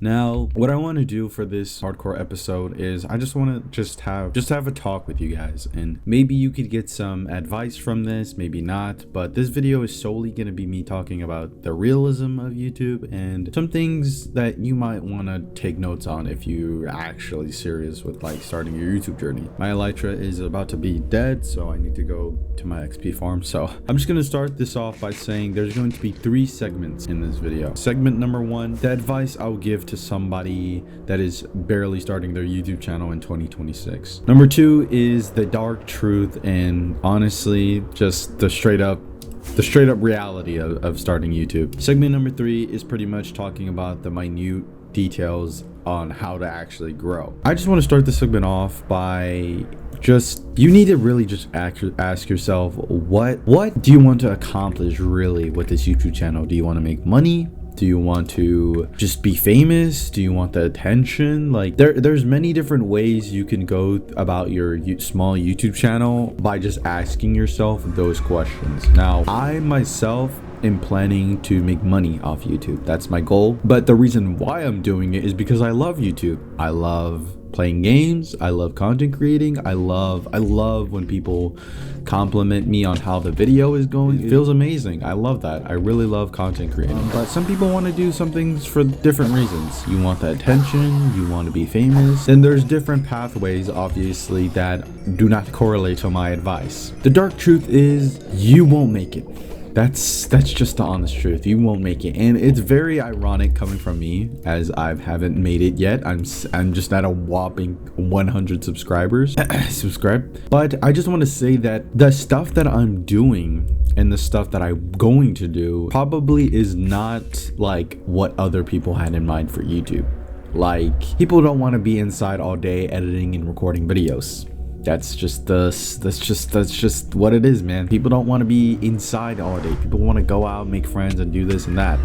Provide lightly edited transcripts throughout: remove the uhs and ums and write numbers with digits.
Now, what I want to do for this hardcore episode is I just want to have a talk with you guys, and maybe you could get some advice from this, maybe not, but this video is solely going to be me talking about the realism of YouTube and some things that you might want to take notes on if you're actually serious with like starting your YouTube journey. My elytra is about to be dead, so I need to go to my XP farm. So I'm just going to start this off by saying there's going to be 3 segments in this video. Segment number 1, the advice I'll give to somebody that is barely starting their YouTube channel in 2026. Number 2 is the dark truth and honestly just the straight up reality of starting YouTube. Segment number 3 is pretty much talking about the minute details on how to actually grow. I just want to start this segment off by you need to really just ask yourself, what do you want to accomplish really with this YouTube channel? Do you want to make money? Do you want to just be famous? Do you want the attention? Like there's many different ways you can go about your small YouTube channel by just asking yourself those questions. Now, I myself am planning to make money off YouTube. That's my goal. But the reason why I'm doing it is because I love YouTube. I love playing games. I love content creating. I love when people compliment me on how the video is going. It feels amazing. I love that. I really love content creating. But some people want to do some things for different reasons. You want the attention, you want to be famous. Then there's different pathways, obviously, that do not correlate to my advice. The dark truth is you won't make it. That's just the honest truth. You won't make it, and it's very ironic coming from me, as I haven't made it yet. I'm just at a whopping 100 subscribers. But I just want to say that the stuff that I'm doing and the stuff that I'm going to do probably is not like what other people had in mind for YouTube. Like, people don't want to be inside all day editing and recording videos. That's just what it is, man. People don't want to be inside all day. People want to go out, make friends, and do this and that.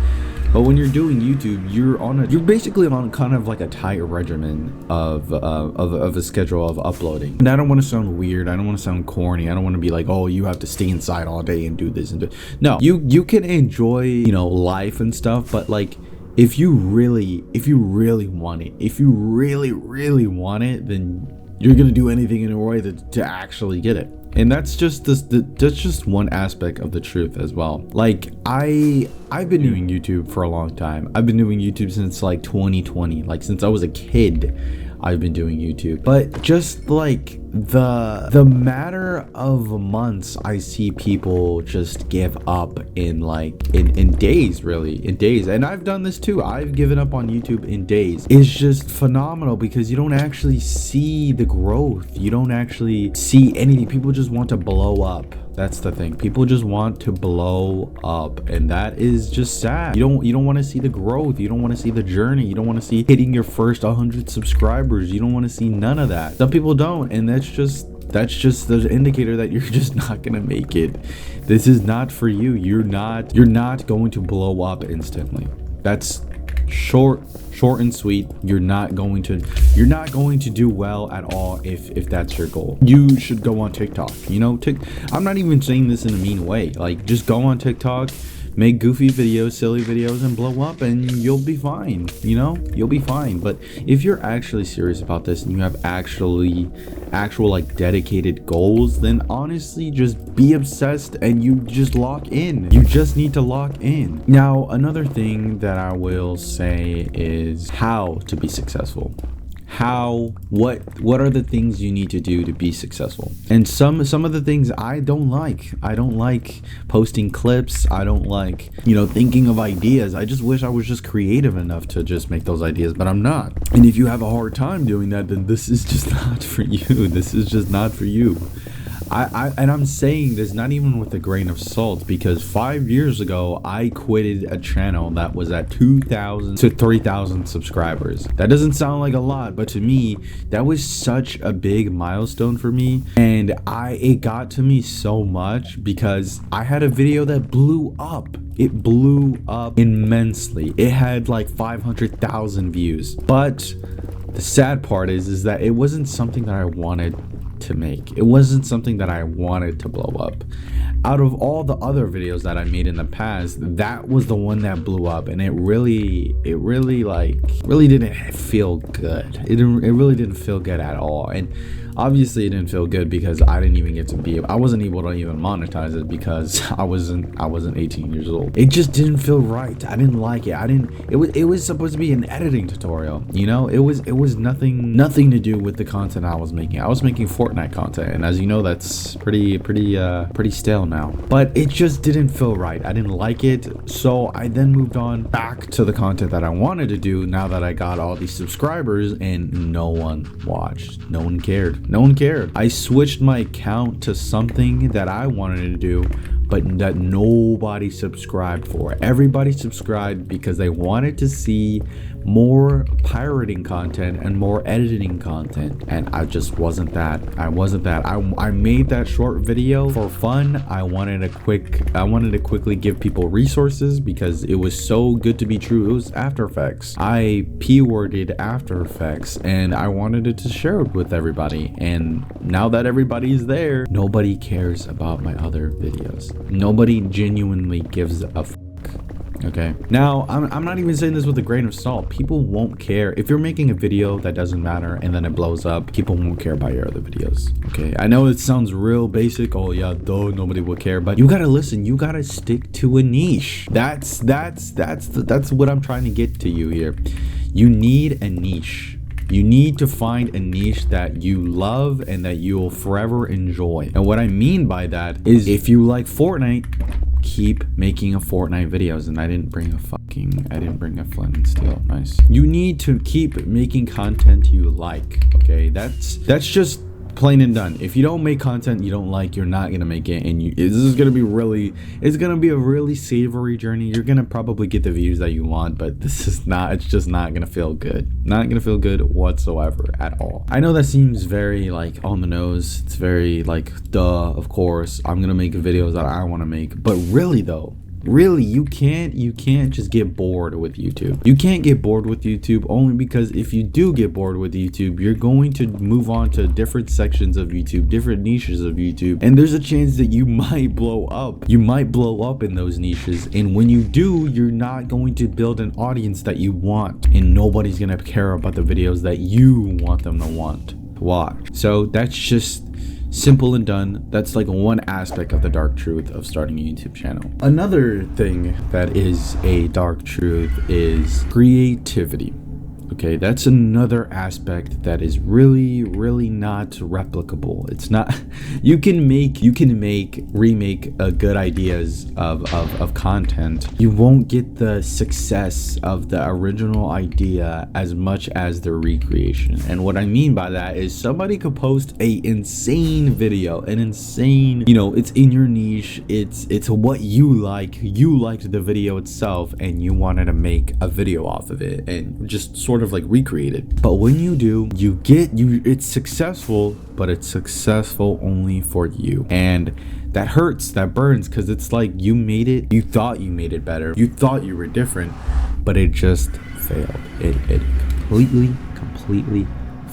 But when you're doing YouTube, you're basically on kind of like a tight regimen of a schedule of uploading. And I don't want to sound weird. I don't want to sound corny. I don't want to be like, oh, you have to stay inside all day and do this and do. No, you can enjoy, life and stuff, but like, if you really want it, if you really want it, then you're gonna do anything in your way to actually get it. And that's just one aspect of the truth as well. Like, I've been doing YouTube for a long time. I've been doing YouTube since like 2020, like since I was a kid. I've been doing YouTube, but just like the matter of months, I see people just give up in days, really, in days. And I've done this too. I've given up on YouTube in days. It's just phenomenal because you don't actually see the growth. You don't actually see anything. People just want to blow up. That's the thing. People just want to blow up, and that is just sad. You don't want to see the growth. You don't want to see the journey. You don't want to see hitting your first 100 subscribers. You don't want to see none of that. Some people don't, and that's just the indicator that you're just not gonna make it. This is not for you. You're not going to blow up instantly. That's short and sweet. You're not going to do well at all if that's your goal. You should go on TikTok. I'm not even saying this in a mean way. Like, just go on TikTok, make goofy videos, silly videos, and blow up, and you'll be fine. You'll be fine. But if you're actually serious about this and you have actual like dedicated goals, then honestly just be obsessed and you just lock in. You just need to lock in. Now, another thing that I will say is how to be successful. What are the things you need to do to be successful? And some of the things I don't like posting clips. I don't like thinking of ideas. I just wish I was just creative enough to just make those ideas, but I'm not. And if you have a hard time doing that, then this is just not for you. This is just not for you. And I'm saying this not even with a grain of salt, because 5 years ago I quitted a channel that was at 2,000 to 3,000 subscribers. That doesn't sound like a lot, but to me that was such a big milestone for me, and it got to me so much because I had a video that blew up. It blew up immensely. It had like 500,000 views, but the sad part is that it wasn't something that I wanted to make. It wasn't something that I wanted to blow up. out of all the other videos that I made in the past, that was the one that blew up, and it really didn't feel good. It really didn't feel good at all. And obviously it didn't feel good because I wasn't able to even monetize it because I wasn't 18 years old. It just didn't feel right. I didn't like it. It was supposed to be an editing tutorial, you know? It was nothing to do with the content I was making. I was making Fortnite content, and as you know, that's pretty stale now. But it just didn't feel right. I didn't like it. So I then moved on back to the content that I wanted to do now that I got all these subscribers, and no one watched. No one cared. No one cared. I switched my account to something that I wanted to do, but that nobody subscribed for. Everybody subscribed because they wanted to see more pirating content and more editing content, and I just wasn't that. I made that short video for fun. I wanted to quickly give people resources because it was so good to be true. It was After Effects. I p-worded After Effects, and I wanted it to share it with everybody. And now that everybody's there, nobody cares about my other videos. Nobody genuinely gives a f. Okay, now I'm not even saying this with a grain of salt. People won't care if you're making a video that doesn't matter and then it blows up. People won't care about your other videos. Okay, I know it sounds real basic. Oh yeah, duh, nobody will care, but you gotta listen. You gotta stick to a niche. That's what I'm trying to get to you here. You need a niche. You need to find a niche that you love and that you'll forever enjoy. And what I mean by that is, if you like Fortnite, keep making a Fortnite videos. And I didn't bring a flint and steel. Nice. You need to keep making content you like. Okay, that's just plain and done. If you don't make content you don't like, you're not gonna make it, and it's gonna be a really savory journey. You're gonna probably get the views that you want, but it's just not gonna feel good. Not gonna feel good whatsoever at all. I know that seems very like on the nose. It's very like, duh, of course I'm gonna make videos that I want to make, but really though, you can't just get bored with YouTube. You can't get bored with YouTube, only because if you do get bored with YouTube, you're going to move on to different sections of YouTube, different niches of YouTube, and there's a chance that you might blow up. You might blow up in those niches, and when you do, you're not going to build an audience that you want, and nobody's gonna care about the videos that you want them to watch. So that's just simple and done. That's like one aspect of the dark truth of starting a YouTube channel. Another thing that is a dark truth is creativity. Okay, that's another aspect that is really not replicable. It's not. You can remake good ideas of content. You won't get the success of the original idea as much as the recreation. And what I mean by that is, somebody could post a insane video, an insane, it's in your niche, it's what you like. You liked the video itself and you wanted to make a video off of it and just sort of like recreate it. But when you do, it's successful, but it's successful only for you. And that hurts, that burns, because it's like you made it, you thought you made it better, you thought you were different, but it just failed. It completely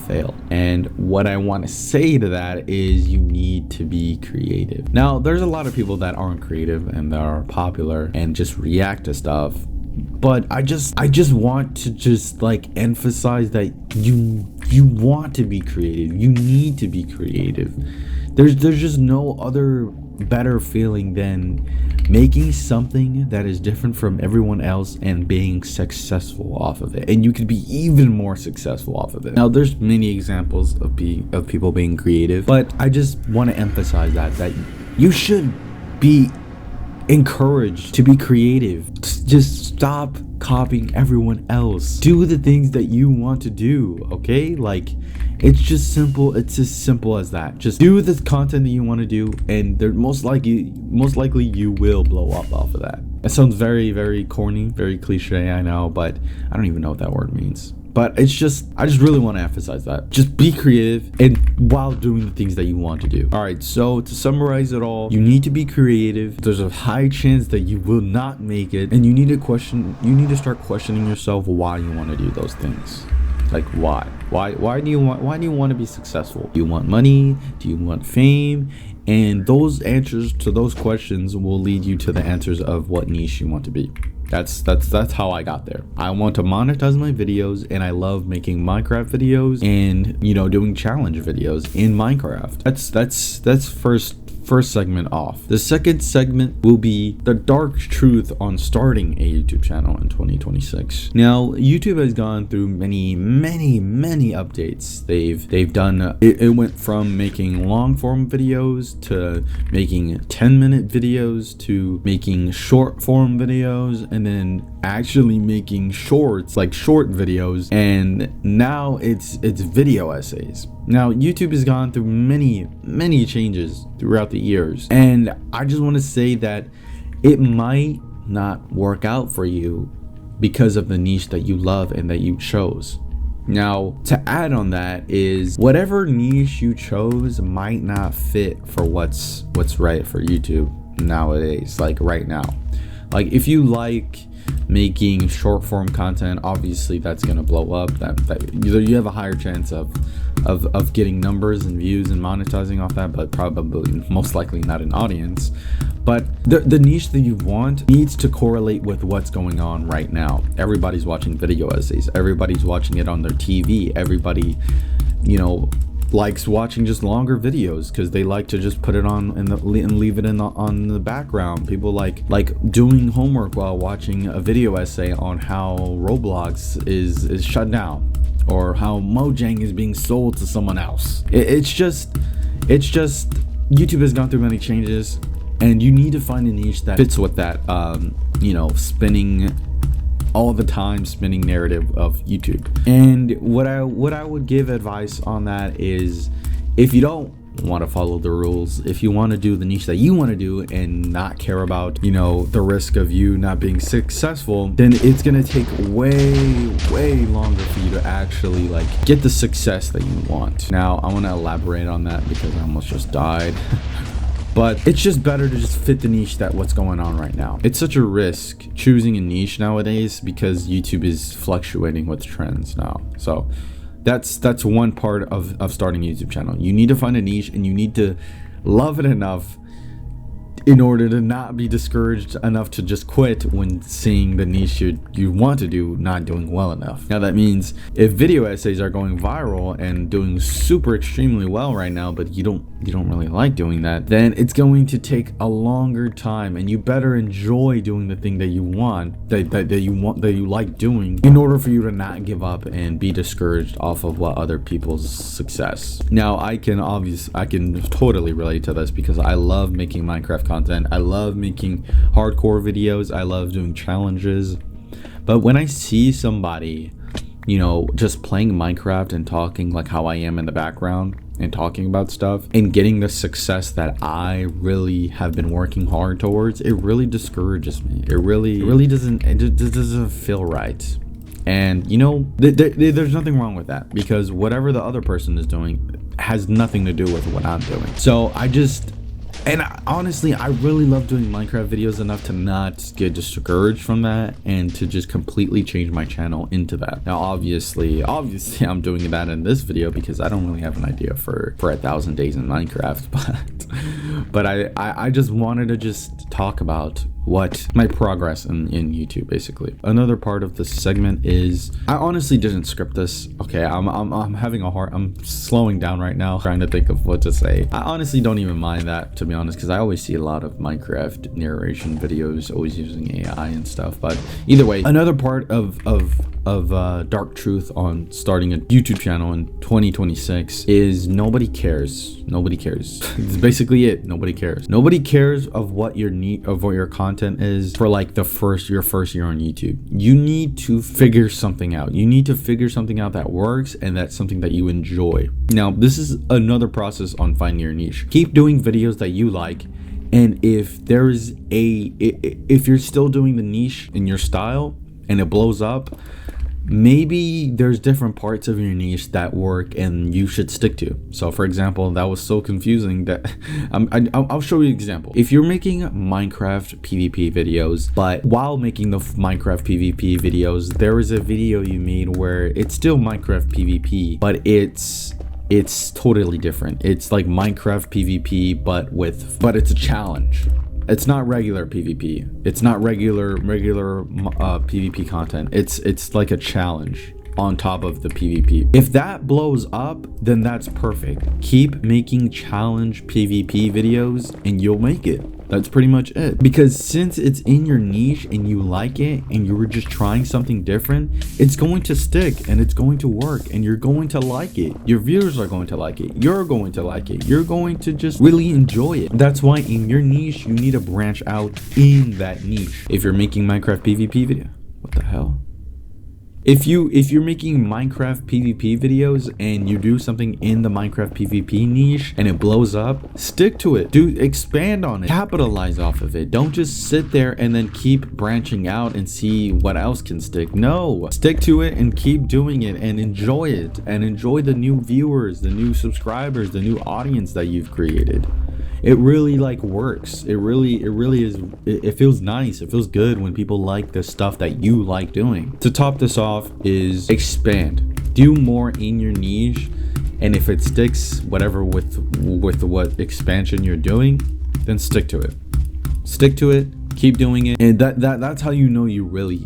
failed. And what I want to say to that is, you need to be creative. Now, there's a lot of people that aren't creative and that are popular and just react to stuff. But I just want to just like emphasize that you want to be creative. You need to be creative. There's just no other better feeling than making something that is different from everyone else and being successful off of it. And you could be even more successful off of it. Now, there's many examples of people being creative, but I just want to emphasize that you should be encouraged to be creative. Just stop copying everyone else. Do the things that you want to do, okay? Like, it's just simple. It's as simple as that. Just do the content that you want to do, and they're most likely you will blow up off of that. It sounds very corny, very cliche, I know, but I don't even know what that word means. But I just really want to emphasize that. Just be creative, and while doing the things that you want to do. All right, so to summarize it all, you need to be creative. There's a high chance that you will not make it, and you need to start questioning yourself why you want to do those things. Like, why do you want to be successful? Do you want money? Do you want fame? And those answers to those questions will lead you to the answers of what niche you want to be. That's how I got there. I want to monetize my videos, and I love making Minecraft videos and, you know, doing challenge videos in Minecraft. That's first segment off. The second segment will be the dark truth on starting a YouTube channel in 2026. Now, YouTube has gone through many updates. They've done it went from making long form videos to making 10-minute videos to making short form videos, and then actually making shorts, like short videos, and now it's video essays. Now, YouTube has gone through many changes throughout the years, and I just want to say that it might not work out for you because of the niche that you love and that you chose. Now, to add on that is whatever niche you chose might not fit for what's right for YouTube nowadays, like right now. Like, if you like making short form content, obviously that's gonna blow up. That you have a higher chance of getting numbers and views and monetizing off that, but probably most likely not an audience. But the niche that you want needs to correlate with what's going on right now. Everybody's watching video essays, everybody's watching it on their TV, everybody, you know, likes watching just longer videos because they like to just put it on and leave it on the background. People like doing homework while watching a video essay on how Roblox is shut down, or how Mojang is being sold to someone else. It's just YouTube has gone through many changes, and you need to find a niche that fits with that you know, spinning narrative of YouTube. And what I would give advice on that is, if you don't want to follow the rules, if you want to do the niche that you want to do and not care about, you know, the risk of you not being successful, then it's gonna take way longer for you to actually like get the success that you want. Now, I want to elaborate on that because I almost just died. But it's just better to just fit the niche that what's going on right now. It's such a risk choosing a niche nowadays because YouTube is fluctuating with trends now. So that's one part of starting a YouTube channel. You need to find a niche, and you need to love it enough in order to not be discouraged enough to just quit when seeing the niche you want to do not doing well enough. Now, that means if video essays are going viral and doing super extremely well right now, but you don't really like doing that, then it's going to take a longer time, and you better enjoy doing the thing that you want, that you like doing, in order for you to not give up and be discouraged off of what other people's success. Now, I can totally relate to this because I love making Minecraft content. I love making hardcore videos. I love doing challenges. But when I see somebody, you know, just playing Minecraft and talking like how I am in the background and talking about stuff and getting the success that I really have been working hard towards, it really discourages me. It really doesn't feel right. And, you know, there's nothing wrong with that, because whatever the other person is doing has nothing to do with what I'm doing. So honestly, I really love doing Minecraft videos enough to not get discouraged from that and to just completely change my channel into that. Now, obviously I'm doing that in this video because I don't really have an idea for 1,000 days in Minecraft, but I just wanted to just talk about what my progress in YouTube, basically. Another part of this segment is, I honestly didn't script this. Okay, I'm having I'm slowing down right now, trying to think of what to say. I honestly don't even mind that, to be honest, because I always see a lot of Minecraft narration videos always using AI and stuff. But either way, another part of dark truth on starting a YouTube channel in 2026 is nobody cares. It's basically it. Nobody cares of what your content is for like your first year on YouTube. You need to figure something out. You need to figure something out that works and that's something that you enjoy. Now, this is another process on finding your niche. Keep doing videos that you like, and if you're still doing the niche in your style and it blows up, maybe there's different parts of your niche that work and you should stick to. So for example, that was so confusing that I'll show you an example. If you're making Minecraft PvP videos, but while making the Minecraft PvP videos, there is a video you made where it's still Minecraft PvP, but it's it's totally different. It's like Minecraft PvP, but it's a challenge. It's not regular PvP. It's not regular PvP content. It's like a challenge on top of the PvP. If that blows up, then that's perfect. Keep making challenge PvP videos and you'll make it. That's pretty much it. Because since it's in your niche and you like it and you were just trying something different, it's going to stick and it's going to work and you're going to like it. Your viewers are going to like it. You're going to like it. You're going to just really enjoy it. That's why in your niche, you need to branch out in that niche. If you're making Minecraft PvP video, what the hell? If you're making Minecraft PvP videos and you do something in the Minecraft PvP niche and it blows up, stick to it. Expand on it. Capitalize off of it. Don't just sit there and then keep branching out and see what else can stick. No, stick to it and keep doing it and enjoy it and enjoy the new viewers, the new subscribers, the new audience that you've created. It really like works. It really is. It feels nice. It feels good when people like the stuff that you like doing. To top this off is expand. Do more in your niche, and if it sticks, whatever with what expansion you're doing, then stick to it. Stick to it. Keep doing it, and that's how you know you really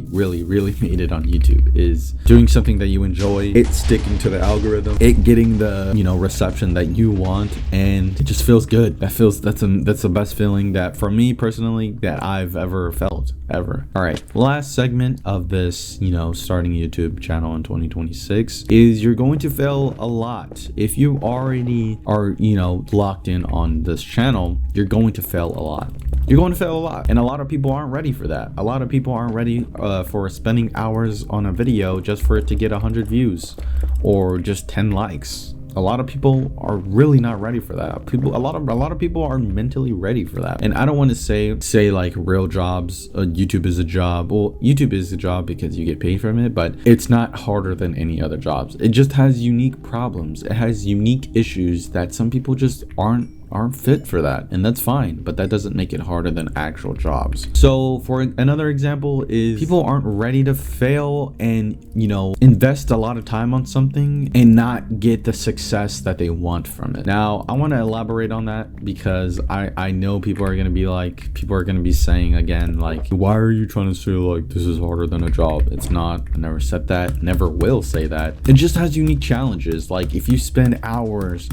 made it on YouTube, is doing something that you enjoy, it sticking to the algorithm, it getting the reception that you want, and it just feels good. That's the best feeling that, for me personally, that I've ever felt, ever. All right, last segment of this starting a YouTube channel in 2026 is you're going to fail a lot. If you already are locked in on this channel, you're going to fail a lot. You're going to fail a lot, and a lot of people aren't ready for that. A lot of people aren't ready for spending hours on a video just for it to get 100 views or just 10 likes. A lot of people are really not ready for that. A lot of people are mentally ready for that. And I don't want to say like real jobs, YouTube is a job. Well, YouTube is a job because you get paid from it, but it's not harder than any other jobs. It just has unique problems. It has unique issues that some people just aren't fit for that, and that's fine, but that doesn't make it harder than actual jobs. So for another example is people aren't ready to fail and invest a lot of time on something and not get the success that they want from it. Now I want to elaborate on that because I know people are going to be saying again, like, why are you trying to say like this is harder than a job? It's not. I never said that, never will say that. It just has unique challenges. Like if you spend hours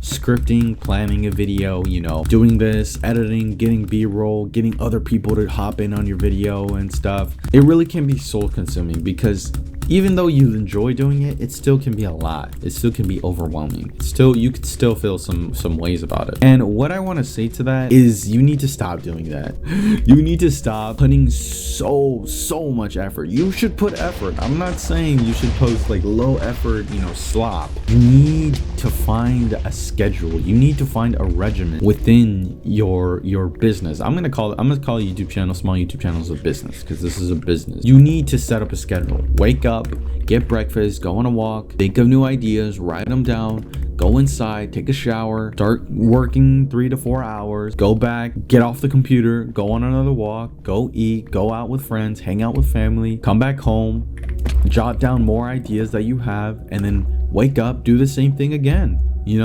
scripting, planning a video, doing this, editing, getting B-roll, getting other people to hop in on your video and stuff, it really can be soul consuming, because even though you enjoy doing it, it still can be a lot. It still can be overwhelming. You could still feel some ways about it. And what I want to say to that is you need to stop doing that. You need to stop putting so much effort. You should put effort. I'm not saying you should post like low effort, slop. You need to find a schedule. You need to find a regimen within your business. I'm gonna call YouTube channel, small YouTube channels, a business, because this is a business. You need to set up a schedule. Wake up, get breakfast, go on a walk, think of new ideas, write them down, go inside, take a shower, start working 3 to 4 hours, go back, get off the computer, go on another walk, go eat, go out with friends, hang out with family, come back home, jot down more ideas that you have, and then wake up, do the same thing again. You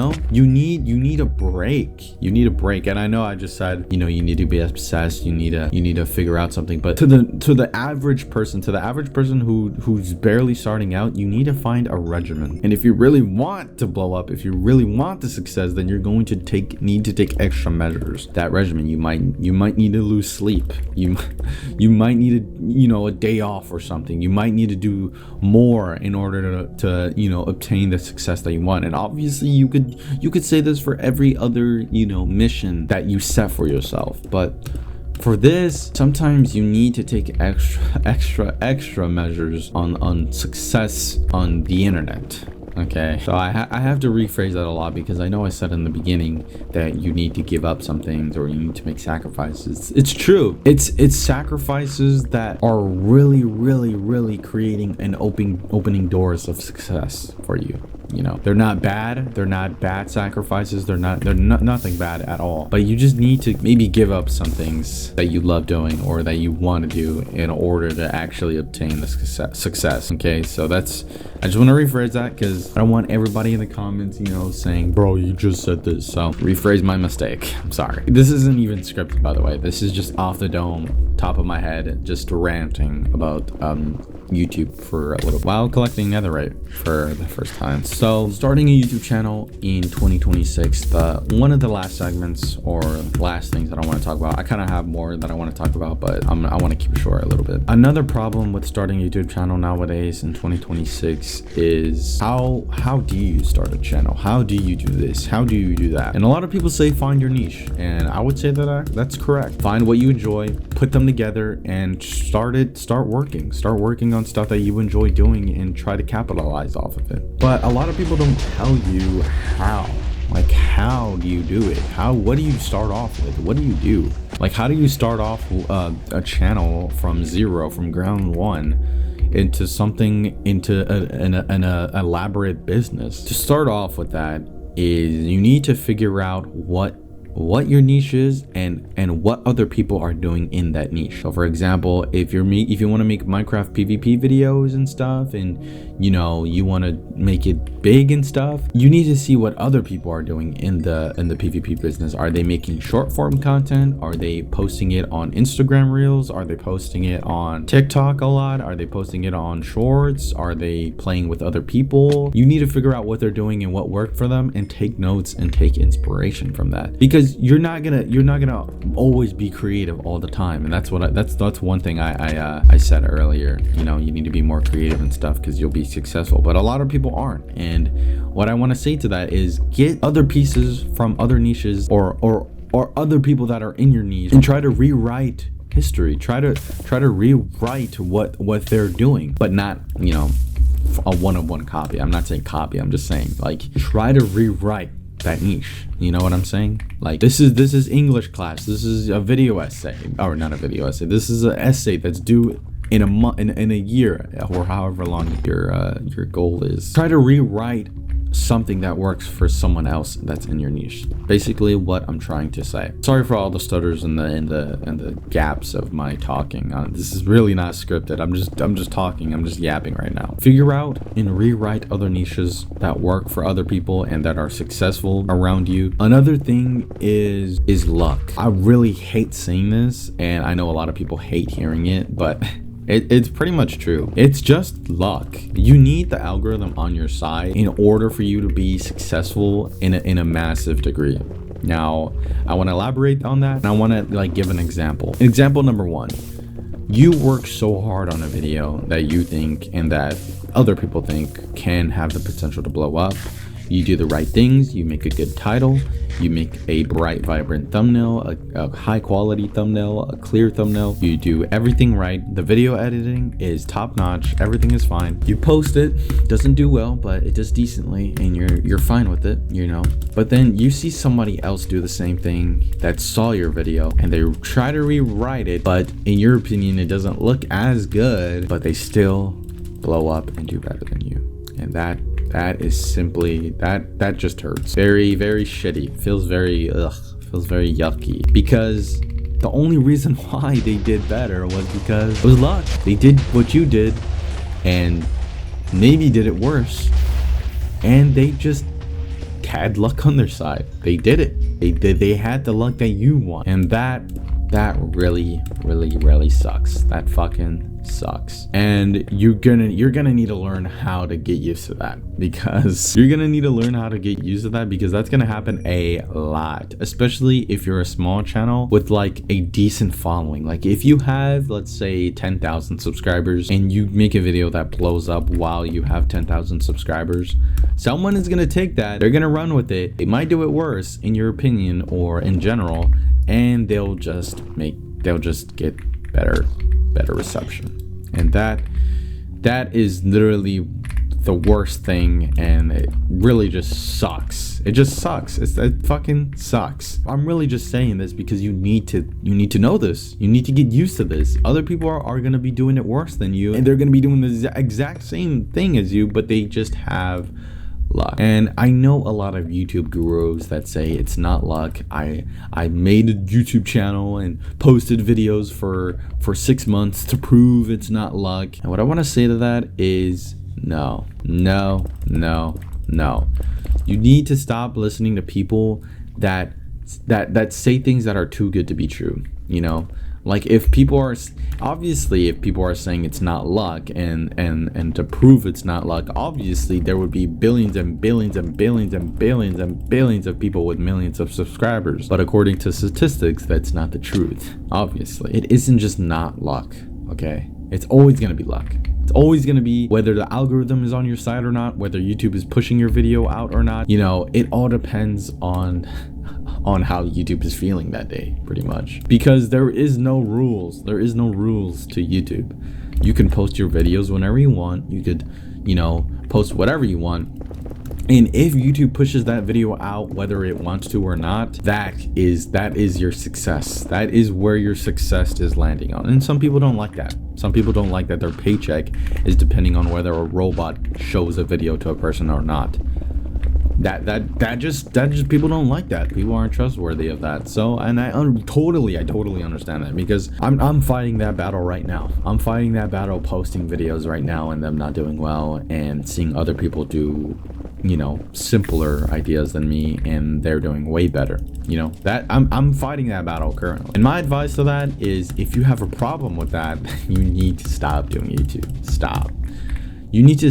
need a break. You need a break. And I know I just said, you need to be obsessed. You need to figure out something. But to the average person, who's barely starting out, you need to find a regimen. And if you really want to blow up, if you really want the success, then you're going to need to take extra measures. That regimen, you might need to lose sleep. You might need a day off or something. You might need to do more in order to obtain the success that you want. And obviously you could say this for every other mission that you set for yourself, but for this, sometimes you need to take extra measures on success on the internet. Okay, so I have to rephrase that a lot, because I know I said in the beginning that you need to give up some things or you need to make sacrifices. It's true. It's sacrifices that are really creating and opening doors of success for you. you know, they're not bad. They're not bad sacrifices. They're nothing bad at all. But you just need to maybe give up some things that you love doing or that you want to do in order to actually obtain the success. Okay, so that's, I just want to rephrase that because I don't want everybody in the comments, you know, saying, bro, you just said this. So rephrase my mistake. I'm sorry. This isn't even scripted, by the way. This is just off the dome, top of my head, just ranting about YouTube for a little while, collecting Netherite for the first time. So starting a YouTube channel in 2026, one of the last segments or last things that I want to talk about, I kind of have more that I want to talk about, but I want to keep it short a little bit. Another problem with starting a YouTube channel nowadays in 2026 is how do you start a channel? How do you do this? How do you do that? And a lot of people say find your niche, and I would say that that's correct. Find what you enjoy, put them together, and start working on stuff that you enjoy doing and try to capitalize off of it. But a lot of people don't tell you how. Like, how do you do it? What do you start off with? What do you do? Like, how do you start off a channel from zero, from ground one, into something, into an elaborate business? To start off with that is you need to figure out what your niche is and what other people are doing in that niche. So for example, if you want to make Minecraft PvP videos and stuff, and you know, you want to make it big and stuff, you need to see what other people are doing in the PvP business. Are they making short form content? Are they posting it on Instagram Reels? Are they posting it on TikTok a lot? Are they posting it on Shorts? Are they playing with other people? You need to figure out what they're doing and what worked for them, and take notes and take inspiration from that, because you're not gonna always be creative all the time. And that's one thing I said earlier. You know, you need to be more creative and stuff because you'll be successful, but a lot of people aren't. And what I want to say to that is get other pieces from other niches or other people that are in your niche, and try to rewrite history. Try to rewrite what they're doing, but not, you know, a one-of-one copy. I'm not saying copy, I'm just saying, like, try to rewrite that niche. You know what I'm saying? Like, this is English class. This is a video essay, or not a video essay. This is an essay that's due in a month, in a year, or however long your goal is. Try to rewrite something that works for someone else that's in your niche. Basically what I'm trying to say. Sorry for all the stutters and the gaps of my talking. This is really not scripted. I'm just talking. I'm just yapping right now. Figure out and rewrite other niches that work for other people and that are successful around you. Another thing is luck. I really hate saying this, and I know a lot of people hate hearing it, but it's pretty much true. It's just luck. You need the algorithm on your side in order for you to be successful in a massive degree. Now, I want to elaborate on that, and I want to like give an example. Example number one: you work so hard on a video that you think and that other people think can have the potential to blow up. You do the right things, you make a good title, you make a bright, vibrant thumbnail, a high quality thumbnail, a clear thumbnail. You do everything right. The video editing is top notch. Everything is fine. You post it, doesn't do well, but it does decently, and you're fine with it, you know. But then you see somebody else do the same thing that saw your video, and they try to rewrite it, but in your opinion, it doesn't look as good, but they still blow up and do better than you. And that is simply, that just hurts. Very, very shitty. Feels very yucky, because the only reason why they did better was because it was luck. They did what you did and maybe did it worse, and they just had luck on their side. They did it. They had the luck that you want, and that really sucks. That fucking sucks. And you're gonna need to learn how to get used to that, because you're gonna need to learn how to get used to that, because that's gonna happen a lot, especially if you're a small channel with like a decent following. Like if you have, let's say, 10,000 subscribers and you make a video that blows up while you have 10,000 subscribers, someone is gonna take that, they're gonna run with it. They might do it worse in your opinion or in general, and they'll just get better reception. And that is literally the worst thing, and it really just sucks. It just sucks. It fucking sucks. I'm really just saying this because you need to know this. You need to get used to this. Other people are gonna be doing it worse than you, and they're gonna be doing the exact same thing as you, but they just have luck. And I know a lot of YouTube gurus that say it's not luck. I made a YouTube channel and posted videos for 6 months to prove it's not luck. And what I want to say to that is no. You need to stop listening to people that say things that are too good to be true. You know, like if people are saying it's not luck and to prove it's not luck, obviously there would be billions and billions and billions and billions and billions of people with millions of subscribers. But according to statistics, that's not the truth. Obviously, it isn't just not luck. Okay, it's always gonna be luck. It's always gonna be whether the algorithm is on your side or not, whether YouTube is pushing your video out or not. You know, it all depends on how YouTube is feeling that day, pretty much. Because there is no rules. There is no rules to YouTube. You can post your videos whenever you want. You could, you know, post whatever you want. And if YouTube pushes that video out, whether it wants to or not, that is your success. That is where your success is landing on. And some people don't like that. Some people don't like that their paycheck is depending on whether a robot shows a video to a person or not. That just people don't like that. People aren't trustworthy of that. So, and I totally understand that, because I'm fighting that battle right now. I'm fighting that battle posting videos right now and them not doing well, and seeing other people do, you know, simpler ideas than me and they're doing way better. You know, that I'm fighting that battle currently. And my advice to that is, if you have a problem with that, you need to stop doing YouTube. Stop. You need to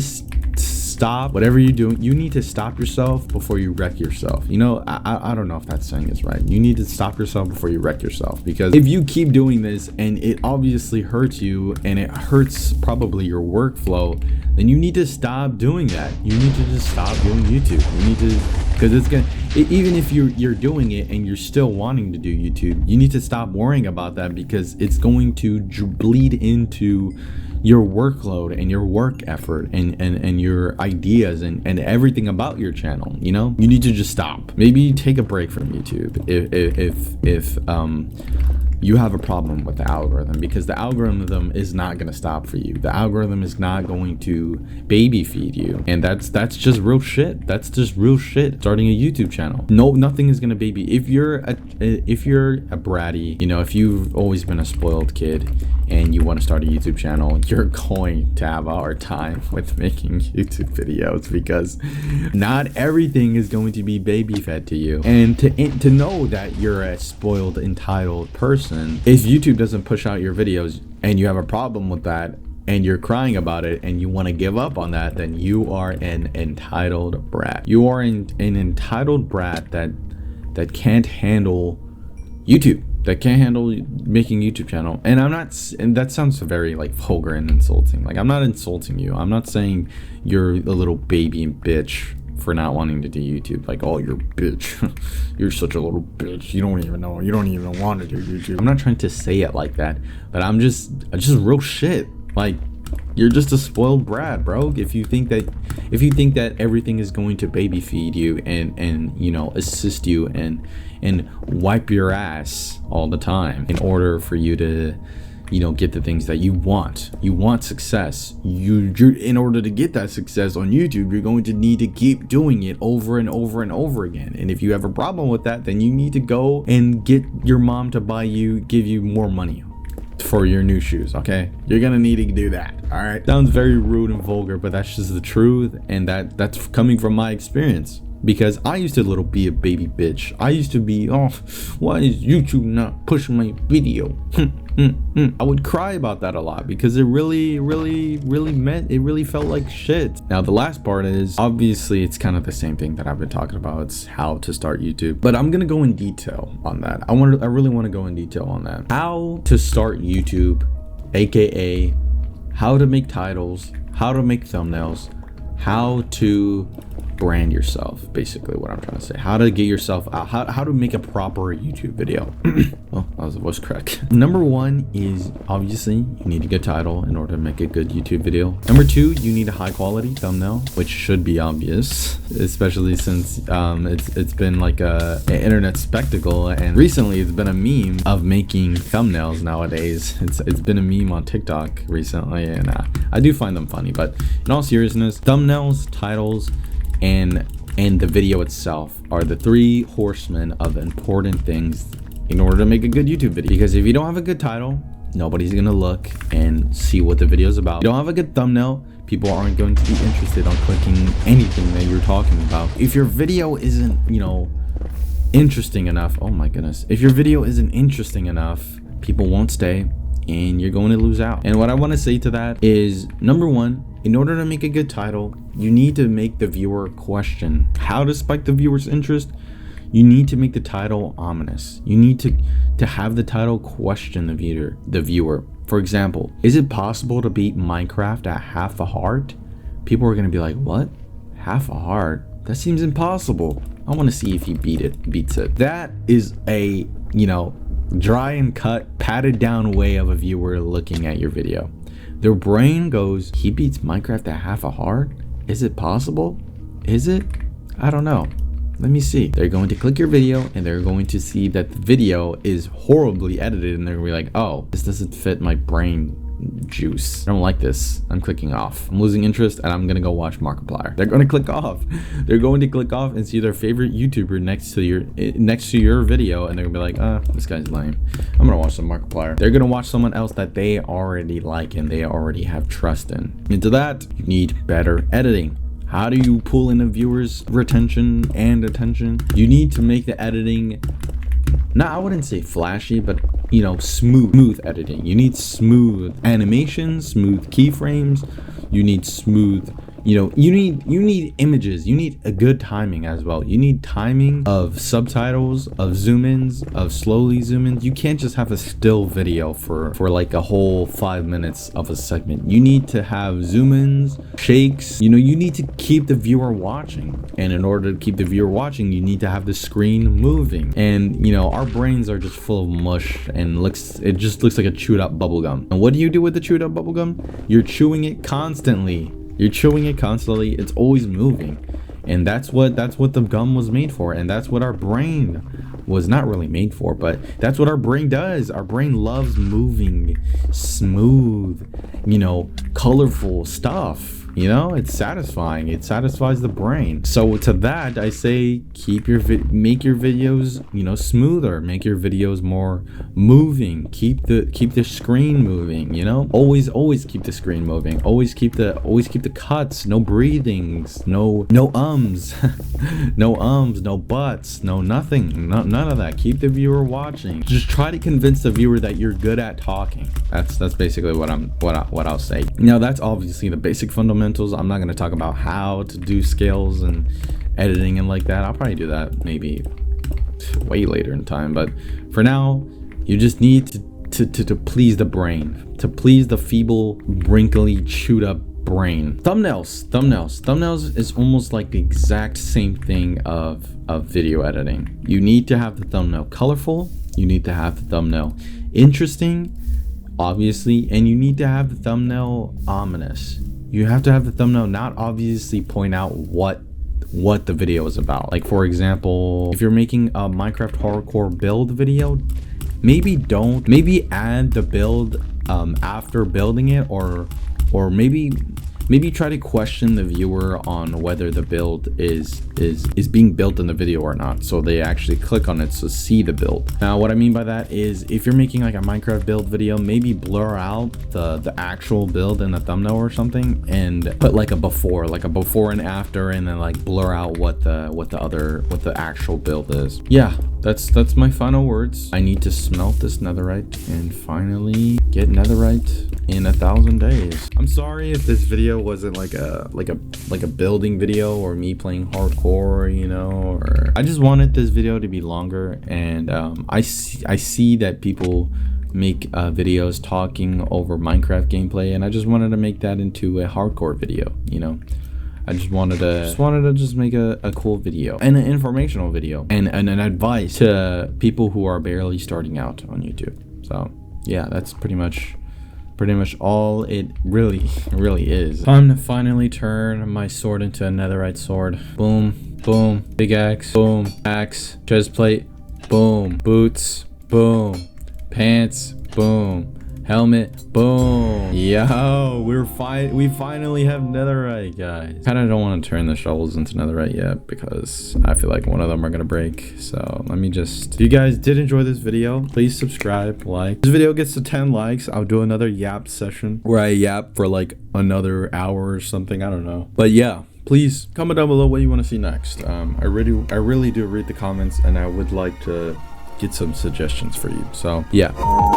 stop whatever you're doing. You need to stop yourself before you wreck yourself. You know, I don't know if that saying is right. You need to stop yourself before you wreck yourself, because if you keep doing this and it obviously hurts you and it hurts probably your workflow, then you need to stop doing that. You need to just stop doing YouTube. You need to, because it's gonna, even if you're doing it and you're still wanting to do YouTube, you need to stop worrying about that, because it's going to bleed into your workload and your work effort and your ideas and everything about your channel. You know, you need to just stop. Maybe take a break from YouTube if you have a problem with the algorithm, because the algorithm is not going to stop for you. The algorithm is not going to baby feed you, and that's just real shit. That's just real shit. Starting a YouTube channel, nothing is going to baby. If you're a bratty, you know, if you've always been a spoiled kid and you want to start a YouTube channel, you're going to have a hard time with making YouTube videos, because not everything is going to be baby fed to you. And to know that you're a spoiled, entitled person, if YouTube doesn't push out your videos and you have a problem with that and you're crying about it and you want to give up on that, then you are an entitled brat. You are an entitled brat that can't handle YouTube, that can't handle making YouTube channel. And and that sounds very like vulgar and insulting. Like, I'm not insulting you. I'm not saying you're a little baby bitch for not wanting to do YouTube. Like, oh, you're a bitch. You're such a little bitch. You don't even know. You don't even want to do YouTube. I'm not trying to say it like that, but I'm just real shit. Like, you're just a spoiled brat, bro. If you think that everything is going to baby feed you and you know, assist you and wipe your ass all the time in order for you to, you know, get the things that you want. You want success. You're in order to get that success on YouTube, you're going to need to keep doing it over and over and over again. And if you have a problem with that, then you need to go and get your mom to give you more money for your new shoes. Okay, you're gonna need to do that. All right, sounds very rude and vulgar, but that's just the truth, and that's coming from my experience. Because I used to be a baby bitch. I used to be, oh, why is YouTube not pushing my video? I would cry about that a lot, because it really felt like shit. Now, the last part is, obviously, it's kind of the same thing that I've been talking about. It's how to start YouTube. But I'm gonna go in detail on that. I really want to go in detail on that. How to start YouTube, aka how to make titles, how to make thumbnails, how to brand yourself, basically what I'm trying to say. How to get yourself out, how to make a proper YouTube video. Oh, that was a voice crack. Number one is, obviously, you need a good title in order to make a good YouTube video. Number two, you need a high quality thumbnail, which should be obvious, especially since it's been like an internet spectacle, and recently it's been a meme of making thumbnails nowadays. It's been a meme on TikTok recently, and I do find them funny. But in all seriousness, thumbnails, titles, and the video itself are the three horsemen of important things in order to make a good YouTube video. Because if you don't have a good title, nobody's gonna look and see what the video is about. If you don't have a good thumbnail, people aren't going to be interested on clicking anything that you're talking about. If your video isn't, you know, interesting enough, oh my goodness, if your video isn't interesting enough, people won't stay and you're going to lose out. And what I want to say to that is, number one, in order to make a good title, you need to make the viewer question. How to spike the viewer's interest? You need to make the title ominous. You need to have the title question the viewer. For example, is it possible to beat Minecraft at half a heart? People are gonna be like, what? Half a heart? That seems impossible. I want to see if he beats it. That is a, you know, dry and cut, padded down way of a viewer looking at your video. Their brain goes, he beats Minecraft at half a heart? Is it possible? Is it? I don't know. Let me see. They're going to click your video and they're going to see that the video is horribly edited and they're gonna be like, oh, this doesn't fit my brain juice. I don't like this. I'm clicking off. I'm losing interest and I'm gonna go watch Markiplier. They're gonna click off. They're going to click off and see their favorite YouTuber next to your video and they're gonna be like, this guy's lame. I'm gonna watch some Markiplier. They're gonna watch someone else that they already like and they already have trust in. Into that, you need better editing. How do you pull in a viewer's retention and attention? You need to make the editing, I wouldn't say flashy, but, you know, smooth editing. You need smooth animations, smooth keyframes. You need smooth, you know, you need images. You need a good timing as well. You need timing of subtitles, of zoom-ins, of slowly zoom-ins. You can't just have a still video for like a whole 5 minutes of a segment. You need to have zoom-ins, shakes. You know, you need to keep the viewer watching. And in order to keep the viewer watching, you need to have the screen moving. And, you know, our brains are just full of mush and it just looks like a chewed up bubble gum. And what do you do with the chewed up bubble gum? You're chewing it constantly. You're chewing it constantly. It's always moving. And that's what the gum was made for. And that's what our brain was not really made for, but that's what our brain does. Our brain loves moving, smooth, you know, colorful stuff. You know, it's satisfying. It satisfies the brain. So to that, I say make your videos, you know, smoother. Make your videos more moving. Keep the screen moving. You know, always keep the screen moving. Always keep the cuts. No breathings. No ums. No ums. No buts. No nothing. None of that. Keep the viewer watching. Just try to convince the viewer that you're good at talking. That's basically what I'll say. Now that's obviously the basic fundamentals. I'm not going to talk about how to do scales and editing and like that. I'll probably do that maybe way later in time, but for now you just need to please the brain, to please the feeble, wrinkly, chewed up brain. Thumbnails is almost like the exact same thing of video editing. You need to have the thumbnail colorful, you need to have the thumbnail interesting, obviously, and you need to have the thumbnail ominous. You have to have the thumbnail not obviously point out what the video is about. Like, for example, if you're making a Minecraft hardcore build video, maybe add the build after building it, or maybe try to question the viewer on whether the build is being built in the video or not, so they actually click on it to see the build. Now what I mean by that is, if you're making like a Minecraft build video, maybe blur out the actual build in the thumbnail or something and put like a before and after, and then like blur out what the actual build is. Yeah, that's my final words. I need to smelt this netherite and finally get netherite in 1,000 days. I'm sorry if this video wasn't like a building video or me playing hardcore, you know, or I just wanted this video to be longer. And I see that people make videos talking over Minecraft gameplay, and I just wanted to make that into a hardcore video, you know. I just wanted to make a cool video and an informational video and an advice to people who are barely starting out on YouTube. So yeah, that's pretty much all it really is. Time to finally turn my sword into a netherite sword. Boom, boom, big axe, boom, axe, chest plate, boom, boots, boom, pants, boom, helmet, boom. Yo, we finally have netherite, guys. Kind of don't want to turn the shovels into netherite yet because I feel like one of them are gonna break. So let me just, if you guys did enjoy this video, please subscribe, like. This video gets to 10 likes, I'll do another yap session where I yap for like another hour or something. I don't know, but yeah, please comment down below what you want to see next. I really do read the comments, and I would like to get some suggestions for you. So yeah.